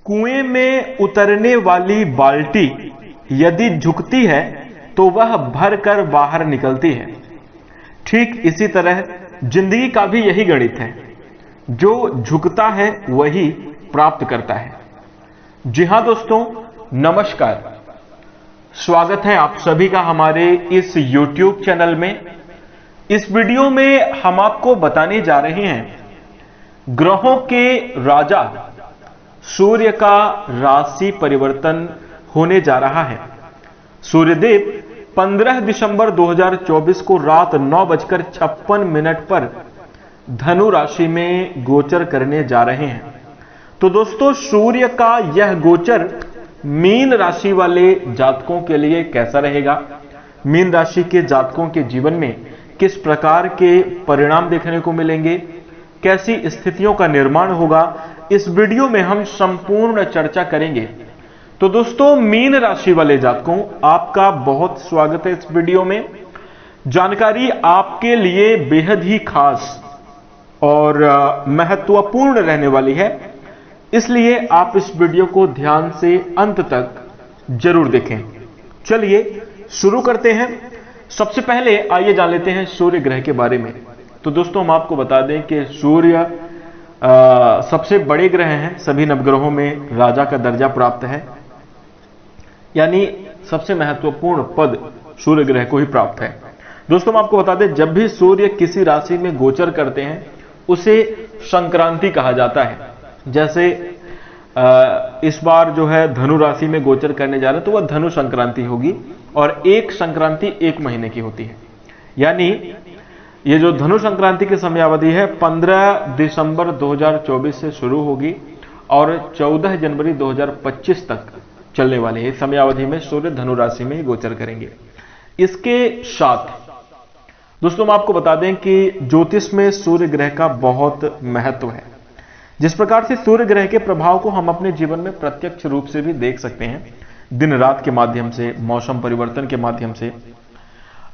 कुएं में उतरने वाली बाल्टी यदि झुकती है तो वह भरकर बाहर निकलती है। ठीक इसी तरह जिंदगी का भी यही गणित है, जो झुकता है वही प्राप्त करता है। जी हां दोस्तों, नमस्कार। स्वागत है आप सभी का हमारे इस YouTube चैनल में। इस वीडियो में हम आपको बताने जा रहे हैं ग्रहों के राजा सूर्य का राशि परिवर्तन होने जा रहा है। सूर्यदेव 15 दिसंबर 2024 को रात 9:56 पर धनु राशि में गोचर करने जा रहे हैं। तो दोस्तों, सूर्य का यह गोचर मीन राशि वाले जातकों के लिए कैसा रहेगा, मीन राशि के जातकों के जीवन में किस प्रकार के परिणाम देखने को मिलेंगे, कैसी स्थितियों का निर्माण होगा, इस वीडियो में हम संपूर्ण चर्चा करेंगे। तो दोस्तों, मीन राशि वाले जातकों, आपका बहुत स्वागत है इस वीडियो में। जानकारी आपके लिए बेहद ही खास और महत्वपूर्ण रहने वाली है, इसलिए आप इस वीडियो को ध्यान से अंत तक जरूर देखें। चलिए शुरू करते हैं। सबसे पहले आइए जान लेते हैं सूर्य ग्रह के बारे में। तो दोस्तों, हम आपको बता दें कि सूर्य सबसे बड़े ग्रह हैं, सभी नवग्रहों में राजा का दर्जा प्राप्त है, यानी सबसे महत्वपूर्ण पद सूर्य ग्रह को ही प्राप्त है। दोस्तों, हम आपको बता दें, जब भी सूर्य किसी राशि में गोचर करते हैं उसे संक्रांति कहा जाता है। जैसे इस बार जो है धनु राशि में गोचर करने जा रहे हैं तो वह धनु संक्रांति होगी, और एक संक्रांति 1 महीने की होती है। यानी ये जो धनु संक्रांति की समयावधि है 15 दिसंबर 2024 से शुरू होगी और 14 जनवरी 2025 तक चलने वाली है। इस समयावधि में सूर्य धनु राशि में ही गोचर करेंगे। इसके साथ दोस्तों, हम आपको बता दें कि ज्योतिष में सूर्य ग्रह का बहुत महत्व है। जिस प्रकार से सूर्य ग्रह के प्रभाव को हम अपने जीवन में प्रत्यक्ष रूप से भी देख सकते हैं, दिन रात के माध्यम से, मौसम परिवर्तन के माध्यम से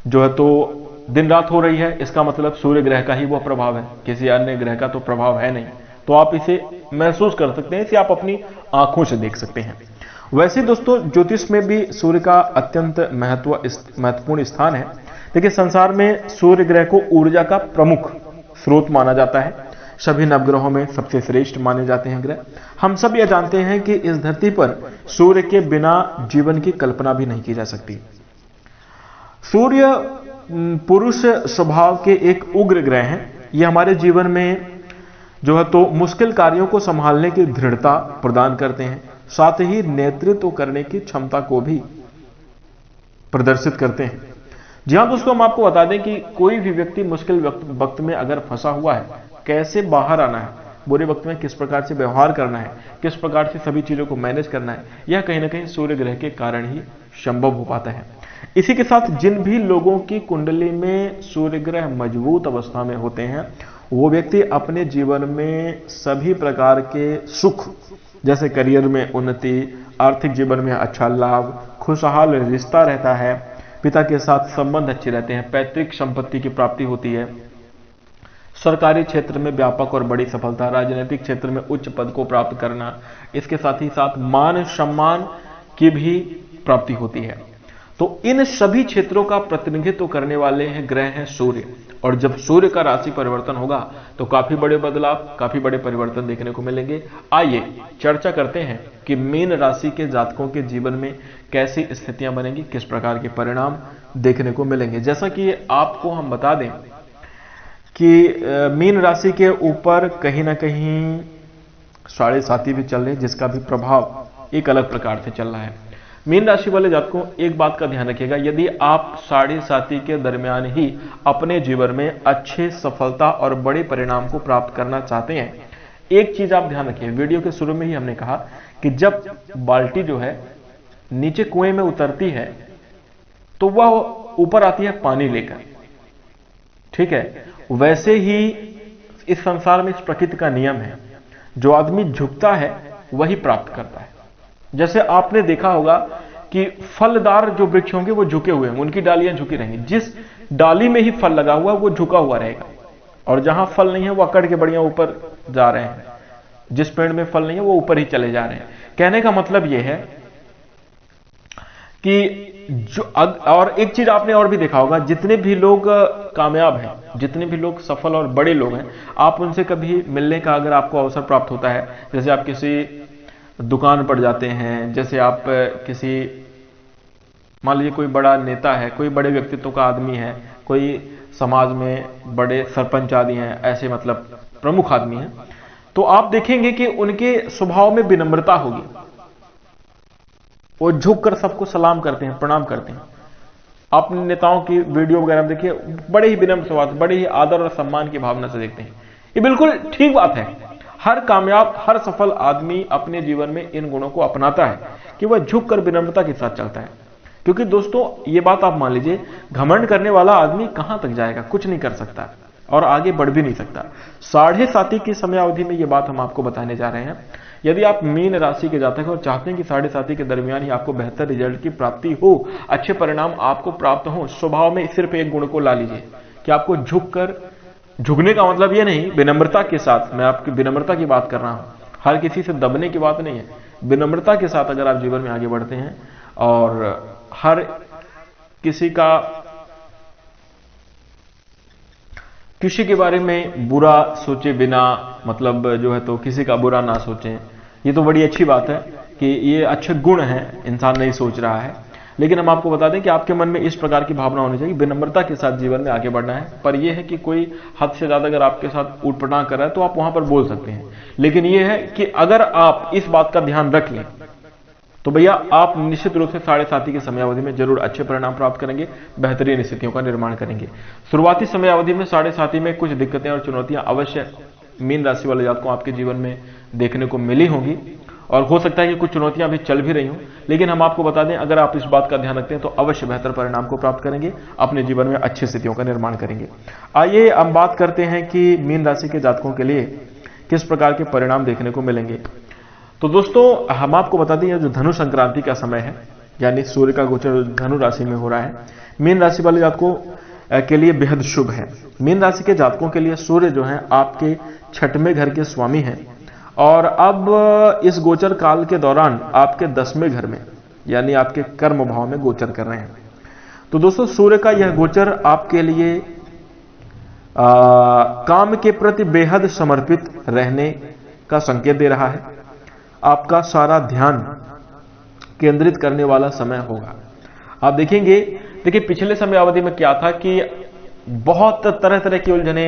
जो है, तो दिन रात हो रही है, इसका मतलब सूर्य ग्रह का ही वह प्रभाव है, किसी अन्य ग्रह का तो प्रभाव है नहीं। तो आप इसे महसूस कर सकते हैं, इसे आप अपनी आंखों से देख सकते हैं। वैसे दोस्तों, ज्योतिष में भी सूर्य का अत्यंत महत्वपूर्ण स्थान है। देखिए, संसार में सूर्य ग्रह को ऊर्जा का प्रमुख स्रोत माना जाता है। सभी नवग्रहों में सबसे श्रेष्ठ माने जाते हैं ग्रह। हम सब यह जानते हैं कि इस धरती पर सूर्य के बिना जीवन की कल्पना भी नहीं की जा सकती। सूर्य पुरुष स्वभाव के एक उग्र ग्रह हैं। यह हमारे जीवन में जो है तो मुश्किल कार्यों को संभालने की दृढ़ता प्रदान करते हैं, साथ ही नेतृत्व करने की क्षमता को भी प्रदर्शित करते हैं। जी हां दोस्तों, हम आपको बता दें कि कोई भी व्यक्ति मुश्किल वक्त में अगर फंसा हुआ है, कैसे बाहर आना है, बुरे वक्त में किस प्रकार से व्यवहार करना है, किस प्रकार से सभी चीजों को मैनेज करना है, यह कहीं ना कहीं सूर्य ग्रह के कारण ही संभव हो पाता है। इसी के साथ जिन भी लोगों की कुंडली में सूर्य ग्रह मजबूत अवस्था में होते हैं, वो व्यक्ति अपने जीवन में सभी प्रकार के सुख, जैसे करियर में उन्नति, आर्थिक जीवन में अच्छा लाभ, खुशहाल रिश्ता रहता है, पिता के साथ संबंध अच्छे रहते हैं, पैतृक संपत्ति की प्राप्ति होती है, सरकारी क्षेत्र में व्यापक और बड़ी सफलता, राजनीतिक क्षेत्र में उच्च पद को प्राप्त करना, इसके साथ ही साथ मान सम्मान की भी प्राप्ति होती है। तो इन सभी क्षेत्रों का प्रतिनिधित्व करने वाले हैं ग्रह हैं सूर्य। और जब सूर्य का राशि परिवर्तन होगा तो काफी बड़े बदलाव, काफी बड़े परिवर्तन देखने को मिलेंगे। आइए चर्चा करते हैं कि मीन राशि के जातकों के जीवन में कैसी स्थितियां बनेंगी, किस प्रकार के परिणाम देखने को मिलेंगे। जैसा कि आपको हम बता दें कि मीन राशि के ऊपर कहीं ना कहीं 7.5 भी चल रहे, जिसका भी प्रभाव एक अलग प्रकार से चल रहा है। मीन राशि वाले जातकों, एक बात का ध्यान रखिएगा, यदि आप 7.5 के दरमियान ही अपने जीवन में अच्छे सफलता और बड़े परिणाम को प्राप्त करना चाहते हैं, एक चीज आप ध्यान रखिए। वीडियो के शुरू में ही हमने कहा कि जब बाल्टी जो है नीचे कुएं में उतरती है तो वह ऊपर आती है पानी लेकर, ठीक है। वैसे ही इस संसार में इस प्रकृति का नियम है, जो आदमी झुकता है वही प्राप्त करता है। जैसे आपने देखा होगा कि फलदार जो वृक्ष होंगे वो झुके हुए हैं, उनकी डालियां झुकी रहेंगी। जिस डाली में ही फल लगा हुआ वो झुका हुआ रहेगा, और जहां फल नहीं है वो अकड़ के बढ़िया ऊपर जा रहे हैं। जिस पेड़ में फल नहीं है वो ऊपर ही चले जा रहे हैं। कहने का मतलब यह है कि और एक चीज आपने और भी देखा होगा, जितने भी लोग कामयाब हैं, जितने भी लोग सफल और बड़े लोग हैं, आप उनसे कभी मिलने का अगर आपको अवसर प्राप्त होता है, जैसे आप किसी दुकान पर जाते हैं, जैसे आप किसी, मान लीजिए कोई बड़ा नेता है, कोई बड़े व्यक्तित्व का आदमी है, कोई समाज में बड़े सरपंच आदि हैं, ऐसे मतलब प्रमुख आदमी हैं, तो आप देखेंगे कि उनके स्वभाव में विनम्रता होगी। वो झुककर सबको सलाम करते हैं, प्रणाम करते हैं। आप नेताओं की वीडियो वगैरह में देखिए, बड़े ही विनम्र स्वभाव, बड़े ही आदर और सम्मान की भावना से देखते हैं। ये बिल्कुल ठीक बात है। हर कामयाब, हर सफल आदमी अपने जीवन में इन गुणों को अपनाता है कि वह झुककर विनम्रता के साथ चलता है। क्योंकि दोस्तों ये बात आप मान लीजिए, घमंड करने वाला आदमी कहां तक जाएगा, कुछ नहीं कर सकता और आगे बढ़ भी नहीं सकता। 7.5 की समयावधि में ये बात हम आपको बताने जा रहे हैं। यदि आप मीन राशि के जातक हो और चाहते हैं कि 7.5 के दरमियान ही आपको बेहतर रिजल्ट की प्राप्ति हो, अच्छे परिणाम आपको प्राप्त हो, स्वभाव में सिर्फ एक गुण को ला लीजिए कि आपको झुकने का मतलब ये नहीं, विनम्रता के साथ, मैं आपकी विनम्रता की बात कर रहा हूं, हर किसी से दबने की बात नहीं है। विनम्रता के साथ अगर आप जीवन में आगे बढ़ते हैं और हर किसी के बारे में बुरा सोचे बिना, मतलब जो है तो किसी का बुरा ना सोचें, ये तो बड़ी अच्छी बात है कि ये अच्छे गुण हैं, इंसान नहीं सोच रहा है। लेकिन हम आपको बता दें कि आपके मन में इस प्रकार की भावना होनी चाहिए, विनम्रता के साथ जीवन में आगे बढ़ना है। पर यह है कि कोई हद से ज्यादा अगर आपके साथ ऊटपटांग कर रहा है तो आप वहां पर बोल सकते हैं। लेकिन यह है कि अगर आप इस बात का ध्यान रख लें तो भैया आप निश्चित रूप से 7.5 की समयावधि में जरूर अच्छे परिणाम प्राप्त करेंगे, बेहतरीन स्थितियों का निर्माण करेंगे। शुरुआती समयावधि में 7.5 में कुछ दिक्कतें और चुनौतियां अवश्य मीन राशि वाले जातकों को आपके जीवन में देखने को मिली होंगी और हो सकता है कि कुछ चुनौतियां अभी चल भी रही हों। लेकिन हम आपको बता दें, अगर आप इस बात का ध्यान रखते हैं तो अवश्य बेहतर परिणाम को प्राप्त करेंगे, अपने जीवन में अच्छी स्थितियों का निर्माण करेंगे। आइए हम बात करते हैं कि मीन राशि के जातकों के लिए किस प्रकार के परिणाम देखने को मिलेंगे। तो दोस्तों हम आपको बता दें, जो धनु संक्रांति का समय है, यानी सूर्य का गोचर धनु राशि में हो रहा है, मीन राशि वाले जातकों के लिए बेहद शुभ है। मीन राशि के जातकों के लिए सूर्य जो है आपके 6वें घर के स्वामी हैं और अब इस गोचर काल के दौरान आपके 10वें घर में, यानी आपके कर्म भाव में गोचर कर रहे हैं। तो दोस्तों सूर्य का यह गोचर आपके लिए काम के प्रति बेहद समर्पित रहने का संकेत दे रहा है। आपका सारा ध्यान केंद्रित करने वाला समय होगा। आप देखेंगे, देखिए पिछले समय अवधि में क्या था कि बहुत तरह तरह की उलझने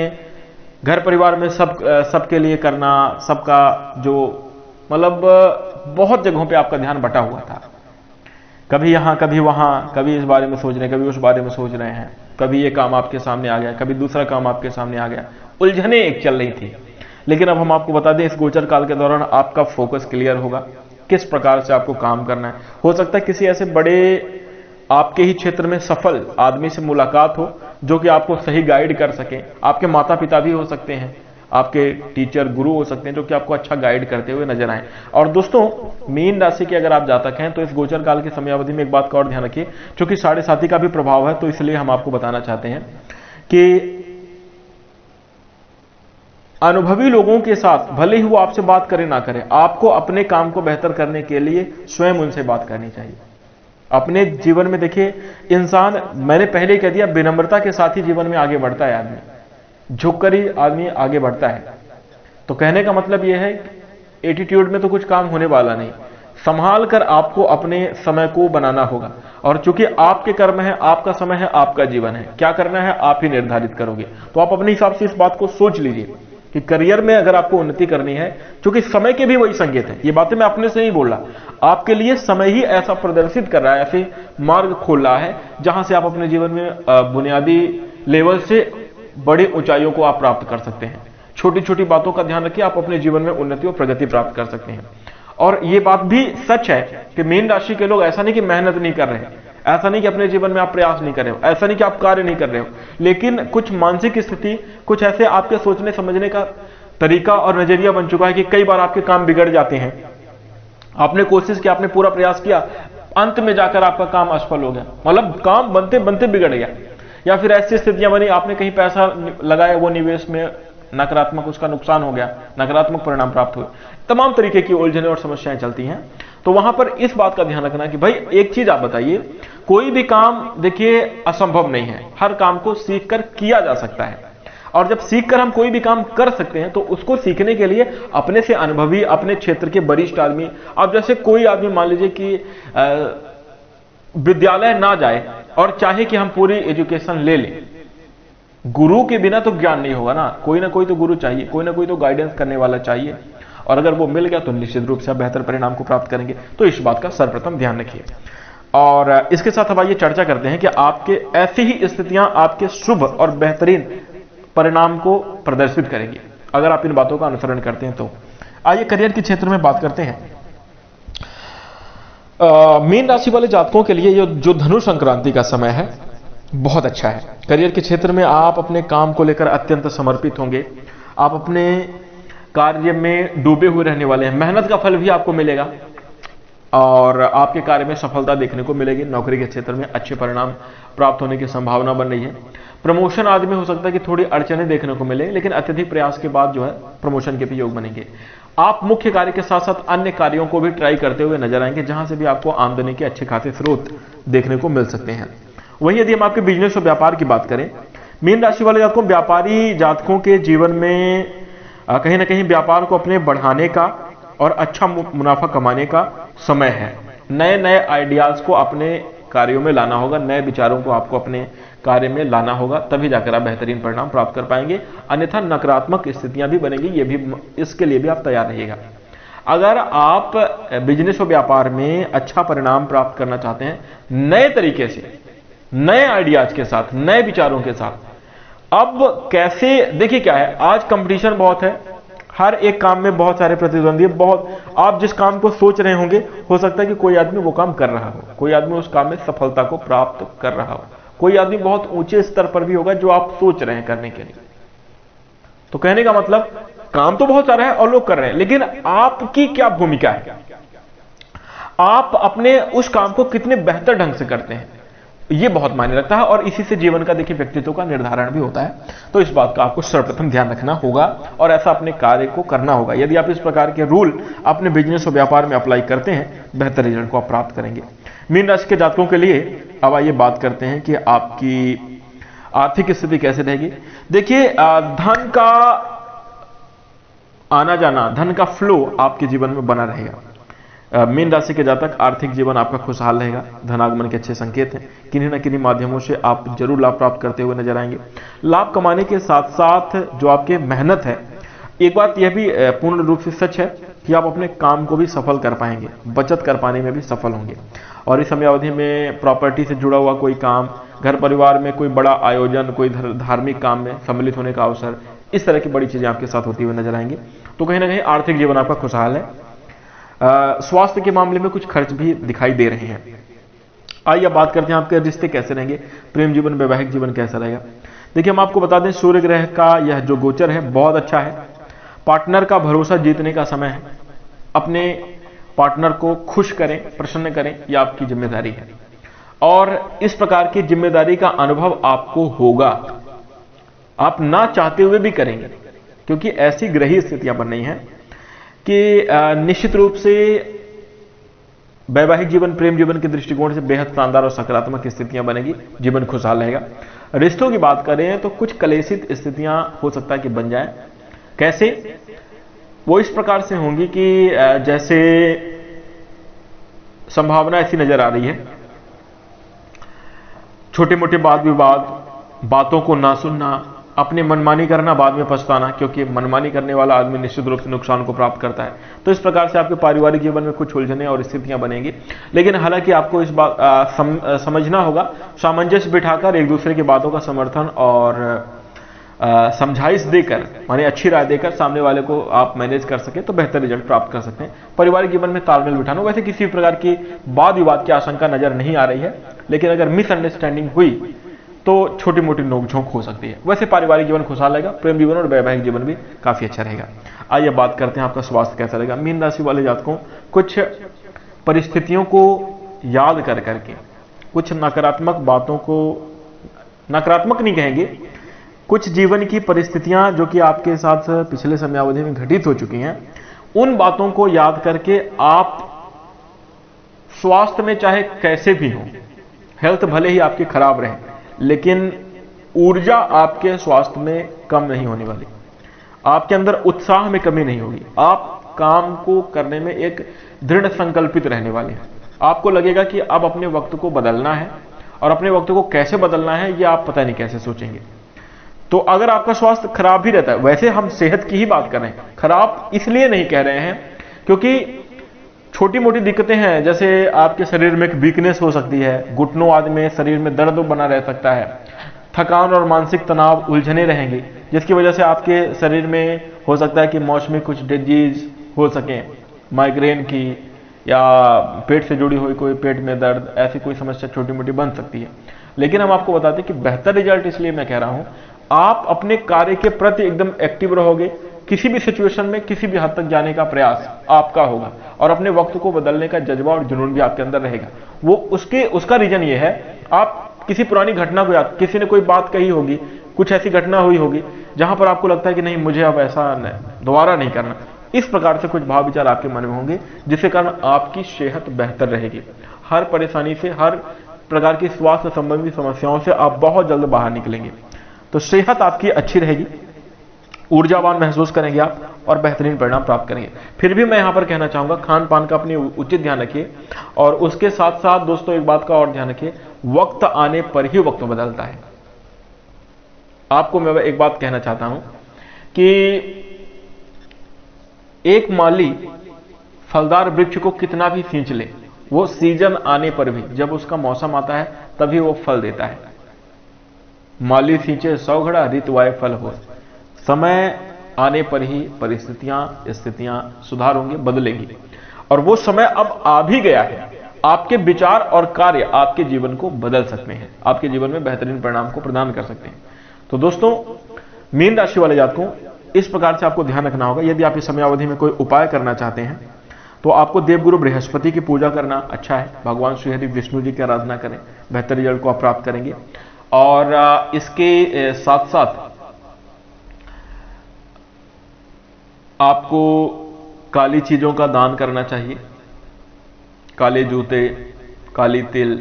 घर परिवार में सबके लिए करना, सबका जो मतलब बहुत जगहों पे आपका ध्यान बटा हुआ था, कभी यहां कभी वहां, कभी इस बारे में सोच रहे हैं, कभी उस बारे में सोच रहे हैं, कभी ये काम आपके सामने आ गया, कभी दूसरा काम आपके सामने आ गया, उलझने एक चल रही थी। लेकिन अब हम आपको बता दें, इस गोचर काल के दौरान आपका फोकस क्लियर होगा, किस प्रकार से आपको काम करना है। हो सकता है किसी ऐसे बड़े आपके ही क्षेत्र में सफल आदमी से मुलाकात हो जो कि आपको सही गाइड कर सके। आपके माता पिता भी हो सकते हैं, आपके टीचर गुरु हो सकते हैं जो कि आपको अच्छा गाइड करते हुए नजर आए। और दोस्तों मीन राशि के अगर आप जातक हैं तो इस गोचर काल की समयावधि में एक बात का और ध्यान रखिए, क्योंकि 7.5 का भी प्रभाव है, तो इसलिए हम आपको बताना चाहते हैं कि अनुभवी लोगों के साथ भले ही वो आपसे बात करे ना करे, आपको अपने काम को बेहतर करने के लिए स्वयं उनसे बात करनी चाहिए। अपने जीवन में देखिए इंसान, मैंने पहले ही कह दिया, विनम्रता के साथ ही जीवन में आगे बढ़ता है आदमी, झुककर ही आदमी आगे बढ़ता है। तो कहने का मतलब यह है एटीट्यूड में तो कुछ काम होने वाला नहीं, संभाल कर आपको अपने समय को बनाना होगा। और चूंकि आपके कर्म है, आपका समय है, आपका जीवन है, क्या करना है आप ही निर्धारित करोगे। तो आप अपने हिसाब से इस बात को सोच लीजिए कि करियर में अगर आपको उन्नति करनी है, क्योंकि समय के भी वही संकेत है, ये बातें मैं अपने से नहीं बोल रहा, आपके लिए समय ही ऐसा प्रदर्शित कर रहा है, ऐसे मार्ग खोल रहा है जहां से आप अपने जीवन में बुनियादी लेवल से बड़ी ऊंचाइयों को आप प्राप्त कर सकते हैं। छोटी छोटी बातों का ध्यान रखिए, आप अपने जीवन में उन्नति और प्रगति प्राप्त कर सकते हैं। और ये बात भी सच है कि मीन राशि के लोग ऐसा नहीं कि मेहनत नहीं कर रहे हैं, ऐसा नहीं कि अपने जीवन में आप प्रयास नहीं कर रहे हो, ऐसा नहीं कि आप कार्य नहीं कर रहे हो, लेकिन कुछ मानसिक स्थिति, कुछ ऐसे आपके सोचने समझने का तरीका और नजरिया बन चुका है कि कई बार आपके काम बिगड़ जाते हैं। आपने कोशिश की, आपने पूरा प्रयास किया, अंत में जाकर आपका काम असफल हो गया, मतलब काम बनते बनते बिगड़ गया, या फिर ऐसी स्थितियां बनी आपने कहीं पैसा लगाया, वो निवेश में नकारात्मक उसका नुकसान हो गया, नकारात्मक परिणाम प्राप्त हुए, तमाम तरीके की उलझने और समस्याएं चलती हैं। तो वहां पर इस बात का ध्यान रखना कि भाई एक चीज आप बताइए, कोई भी काम देखिए असंभव नहीं है, हर काम को सीख कर किया जा सकता है। और जब सीख कर हम कोई भी काम कर सकते हैं तो उसको सीखने के लिए अपने से अनुभवी, अपने क्षेत्र के वरिष्ठ आदमी, अब जैसे कोई आदमी मान लीजिए कि विद्यालय ना जाए और चाहे कि हम पूरी एजुकेशन ले लें, गुरु के बिना तो ज्ञान नहीं होगा ना कोई तो गुरु चाहिए, कोई ना कोई तो गाइडेंस करने वाला चाहिए, और अगर वो मिल गया तो निश्चित रूप से आप बेहतर परिणाम को प्राप्त करेंगे। तो इस बात का सर्वप्रथम ध्यान रखिए। और इसके साथ अब आइए चर्चा करते हैं कि आपके ऐसी ही स्थितियां आपके शुभ और बेहतरीन परिणाम को प्रदर्शित करेंगी अगर आप इन बातों का अनुसरण करते हैं। तो आइए करियर के क्षेत्र में बात करते हैं। मीन राशि वाले जातकों के लिए ये जो धनु संक्रांति का समय है बहुत अच्छा है। करियर के क्षेत्र में आप अपने काम को लेकर अत्यंत समर्पित होंगे, आप अपने कार्य में डूबे हुए रहने वाले हैं, मेहनत का फल भी आपको मिलेगा और आपके कार्य में सफलता देखने को मिलेगी। नौकरी के क्षेत्र में अच्छे परिणाम प्राप्त होने की संभावना बन रही है। प्रमोशन आदि में हो सकता है कि थोड़ी अड़चने देखने को मिले, लेकिन अत्यधिक प्रयास के बाद जो है प्रमोशन के भी योग बनेंगे। आप मुख्य कार्य के साथ साथ अन्य कार्यों को भी ट्राई करते हुए नजर आएंगे, जहां से भी आपको आमदनी के अच्छे खासे स्रोत देखने को मिल सकते हैं। वहीं यदि हम आपके बिजनेस और व्यापार की बात करें, मीन राशि वाले जातकों, व्यापारी जातकों के जीवन में कहीं ना कहीं व्यापार को अपने बढ़ाने का और अच्छा मुनाफा कमाने का समय है। नए नए आइडियाज को अपने कार्यों में लाना होगा, नए विचारों को आपको अपने कार्य में लाना होगा, तभी जाकर आप बेहतरीन परिणाम प्राप्त कर पाएंगे। अन्यथा नकारात्मक स्थितियां भी बनेंगी, ये भी, इसके लिए भी आप तैयार रहिएगा। अगर आप बिजनेस और व्यापार में अच्छा परिणाम प्राप्त करना चाहते हैं, नए तरीके से, नए आइडियाज के साथ, नए विचारों के साथ, अब कैसे, देखिए क्या है, आज कंपटीशन बहुत है, हर एक काम में बहुत सारे प्रतिद्वंदी, बहुत, आप जिस काम को सोच रहे होंगे हो सकता है कि कोई आदमी वो काम कर रहा हो, कोई आदमी उस काम में सफलता को प्राप्त कर रहा हो, कोई आदमी बहुत ऊंचे स्तर पर भी होगा जो आप सोच रहे हैं करने के लिए। तो कहने का मतलब, काम तो बहुत सारा है और लोग कर रहे हैं, लेकिन आपकी क्या भूमिका है, आप अपने उस काम को कितने बेहतर ढंग से करते हैं, ये बहुत मायने रखता है। और इसी से जीवन का देखिए व्यक्तित्व का निर्धारण भी होता है। तो इस बात का आपको सर्वप्रथम ध्यान रखना होगा और ऐसा अपने कार्य को करना होगा। यदि आप इस प्रकार के रूल अपने बिजनेस और व्यापार में अप्लाई करते हैं, बेहतर रिजल्ट को आप प्राप्त करेंगे। मीन राशि के जातकों के लिए अब आइए बात करते हैं कि आपकी आर्थिक स्थिति कैसे रहेगी। देखिए, धन का आना जाना, धन का फ्लो आपके जीवन में बना रहेगा। मीन राशि के जातक, आर्थिक जीवन आपका खुशहाल रहेगा, धनागमन के अच्छे संकेत हैं, किन्हीं न किन्हीं माध्यमों से आप जरूर लाभ प्राप्त करते हुए नजर आएंगे। लाभ कमाने के साथ साथ जो आपकी मेहनत है, एक बात यह भी पूर्ण रूप से सच है कि आप अपने काम को भी सफल कर पाएंगे, बचत कर पाने में भी सफल होंगे। और इस समय अवधि में प्रॉपर्टी से जुड़ा हुआ कोई काम, घर परिवार में कोई बड़ा आयोजन, कोई धार्मिक काम में सम्मिलित होने का अवसर, इस तरह की बड़ी चीजें आपके साथ होती हुई नजर आएंगी। तो कहीं ना कहीं आर्थिक जीवन आपका खुशहाल है। स्वास्थ्य के मामले में कुछ खर्च भी दिखाई दे रहे हैं। आइए बात करते हैं आपके रिश्ते कैसे रहेंगे, प्रेम जीवन, वैवाहिक जीवन कैसा रहेगा। देखिए, हम आपको बता दें, सूर्य ग्रह का यह जो गोचर है बहुत अच्छा है। पार्टनर का भरोसा जीतने का समय है। अपने पार्टनर को खुश करें, प्रसन्न करें, यह आपकी जिम्मेदारी है और इस प्रकार की जिम्मेदारी का अनुभव आपको होगा, आप ना चाहते हुए भी करेंगे, क्योंकि ऐसी ग्रही स्थितियां बन रही हैं कि निश्चित रूप से वैवाहिक जीवन, प्रेम जीवन के दृष्टिकोण से बेहद शानदार और सकारात्मक स्थितियां बनेगी, जीवन खुशहाल रहेगा। रिश्तों की बात करें तो कुछ कलेशित स्थितियां हो सकता है कि बन जाए। कैसे? वो इस प्रकार से होंगी कि जैसे संभावना ऐसी नजर आ रही है, छोटे मोटे वाद विवाद, बातों को ना सुनना, अपनी मनमानी करना, बाद में पछताना, क्योंकि मनमानी करने वाला आदमी निश्चित रूप से नुकसान को प्राप्त करता है। तो इस प्रकार से आपके पारिवारिक जीवन में कुछ उलझने और स्थितियां बनेंगी, लेकिन हालांकि आपको इस बात समझना होगा, सामंजस्य बिठाकर एक दूसरे की बातों का समर्थन और समझाइश देकर, माने अच्छी राय देकर सामने वाले को आप मैनेज कर सके तो बेहतर रिजल्ट प्राप्त कर सकते हैं। पारिवारिक जीवन में तालमेल बिठाना, वैसे किसी प्रकार की वाद विवाद की आशंका नजर नहीं आ रही है, लेकिन अगर मिसअंडरस्टैंडिंग हुई तो छोटी मोटी नोकझोंक हो सकती है। वैसे पारिवारिक जीवन खुशहाल रहेगा, प्रेम जीवन और वैवाहिक जीवन भी काफी अच्छा रहेगा। आइए बात करते हैं आपका स्वास्थ्य कैसा रहेगा। मीन राशि वाले जातकों, कुछ परिस्थितियों को याद कर करके, कुछ नकारात्मक बातों को, नकारात्मक नहीं कहेंगे, कुछ जीवन की परिस्थितियां जो कि आपके साथ पिछले समयावधि में घटित हो चुकी हैं, उन बातों को याद करके आप स्वास्थ्य में चाहे कैसे भी हो, हेल्थ भले ही आपकी खराब रहे, लेकिन ऊर्जा आपके स्वास्थ्य में कम नहीं होने वाली, आपके अंदर उत्साह में कमी नहीं होगी, आप काम को करने में एक दृढ़ संकल्पित रहने वाले हैं। आपको लगेगा कि अब अपने वक्त को बदलना है, और अपने वक्त को कैसे बदलना है ये आप पता नहीं कैसे सोचेंगे। तो अगर आपका स्वास्थ्य खराब भी रहता है, वैसे हम सेहत की ही बात कर रहे हैं, खराब इसलिए नहीं कह रहे हैं क्योंकि छोटी मोटी दिक्कतें हैं, जैसे आपके शरीर में एक वीकनेस हो सकती है, घुटनों आदि में शरीर में दर्द बना रह सकता है, थकान और मानसिक तनाव उलझने रहेंगे, जिसकी वजह से आपके शरीर में हो सकता है कि मौसमी कुछ डिजीज हो सके, माइग्रेन की या पेट से जुड़ी हुई कोई पेट में दर्द, ऐसी कोई समस्या छोटी मोटी बन सकती है। लेकिन हम आपको बताते हैं कि बेहतर रिजल्ट इसलिए मैं कह रहा हूं, आप अपने कार्य के प्रति एकदम एक्टिव रहोगे, किसी भी सिचुएशन में किसी भी हद तक जाने का प्रयास आपका होगा, और अपने वक्त को बदलने का जज्बा और जुनून भी आपके अंदर रहेगा। वो उसका रीजन ये है, आप किसी पुरानी घटना को याद, किसी ने कोई बात कही होगी, कुछ ऐसी घटना हुई होगी जहां पर आपको लगता है कि नहीं, मुझे अब ऐसा दोबारा नहीं करना, इस प्रकार से कुछ भाव विचार आपके मन में होंगे, जिसके कारण आपकी सेहत बेहतर रहेगी। हर परेशानी से, हर प्रकार की स्वास्थ्य संबंधी समस्याओं से आप बहुत जल्द बाहर निकलेंगे। तो सेहत आपकी अच्छी रहेगी, ऊर्जावान महसूस करेंगे आप, और बेहतरीन परिणाम प्राप्त करेंगे। फिर भी मैं यहां पर कहना चाहूंगा, खान पान का अपनी उचित ध्यान रखिए, और उसके साथ साथ दोस्तों एक बात का और ध्यान रखिए, वक्त आने पर ही वक्त बदलता है। आपको मैं एक बात कहना चाहता हूं कि एक माली फलदार वृक्ष को कितना भी सींच ले, वो सीजन आने पर भी, जब उसका मौसम आता है तभी वो फल देता है। माली सींचे 100 घड़ा, ऋतु आए फल हो। समय आने पर ही परिस्थितियां, स्थितियां सुधार होंगी, बदलेंगी, और वो समय अब आ भी गया है। आपके विचार और कार्य आपके जीवन को बदल सकते हैं, आपके जीवन में बेहतरीन परिणाम को प्रदान कर सकते हैं। तो दोस्तों, मीन राशि वाले जातकों, इस प्रकार से आपको ध्यान रखना होगा। यदि आप इस समयावधि में कोई उपाय करना चाहते हैं तो आपको देवगुरु बृहस्पति की पूजा करना अच्छा है। भगवान श्री हरि विष्णु जी की आराधना करें, बेहतर रिजल्ट को आप प्राप्त करेंगे। और इसके साथ साथ आपको काली चीजों का दान करना चाहिए, काले जूते, काली तिल,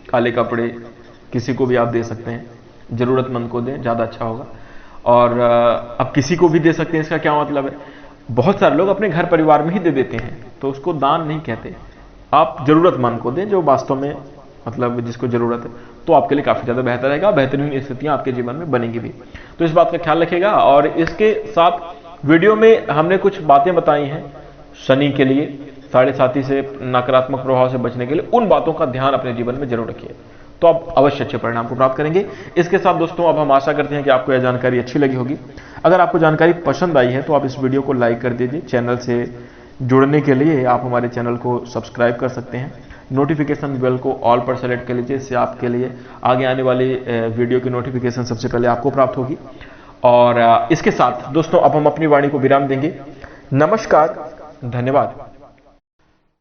काले कपड़े, किसी को भी आप दे सकते हैं, जरूरतमंद को दें, ज्यादा अच्छा होगा। और अब किसी को भी दे सकते हैं, इसका क्या मतलब है, बहुत सारे लोग अपने घर परिवार में ही दे देते हैं, तो उसको दान नहीं कहते। आप जरूरतमंद को दें, जो वास्तव में मतलब जिसको जरूरत है, तो आपके लिए काफी ज्यादा बेहतर रहेगा, बेहतरीन स्थितियां आपके जीवन में बनेंगी भी। तो इस बात का ख्याल रखिएगा। और इसके साथ वीडियो में हमने कुछ बातें बताई हैं शनि के लिए, 7.5 से नकारात्मक प्रभाव से बचने के लिए, उन बातों का ध्यान अपने जीवन में जरूर रखिए, तो आप अवश्य अच्छे परिणाम को प्राप्त करेंगे। इसके साथ दोस्तों, अब हम आशा करते हैं कि आपको यह जानकारी अच्छी लगी होगी। अगर आपको जानकारी पसंद आई है तो आप इस वीडियो को लाइक कर दीजिए। चैनल से जुड़ने के लिए आप हमारे चैनल को सब्सक्राइब कर सकते हैं। नोटिफिकेशन बेल को ऑल पर सेलेक्ट कर लीजिए, इससे आपके लिए आगे आने वाली वीडियो की नोटिफिकेशन सबसे पहले आपको प्राप्त होगी। और इसके साथ दोस्तों, अब हम अपनी वाणी को विराम देंगे। नमस्कार, धन्यवाद।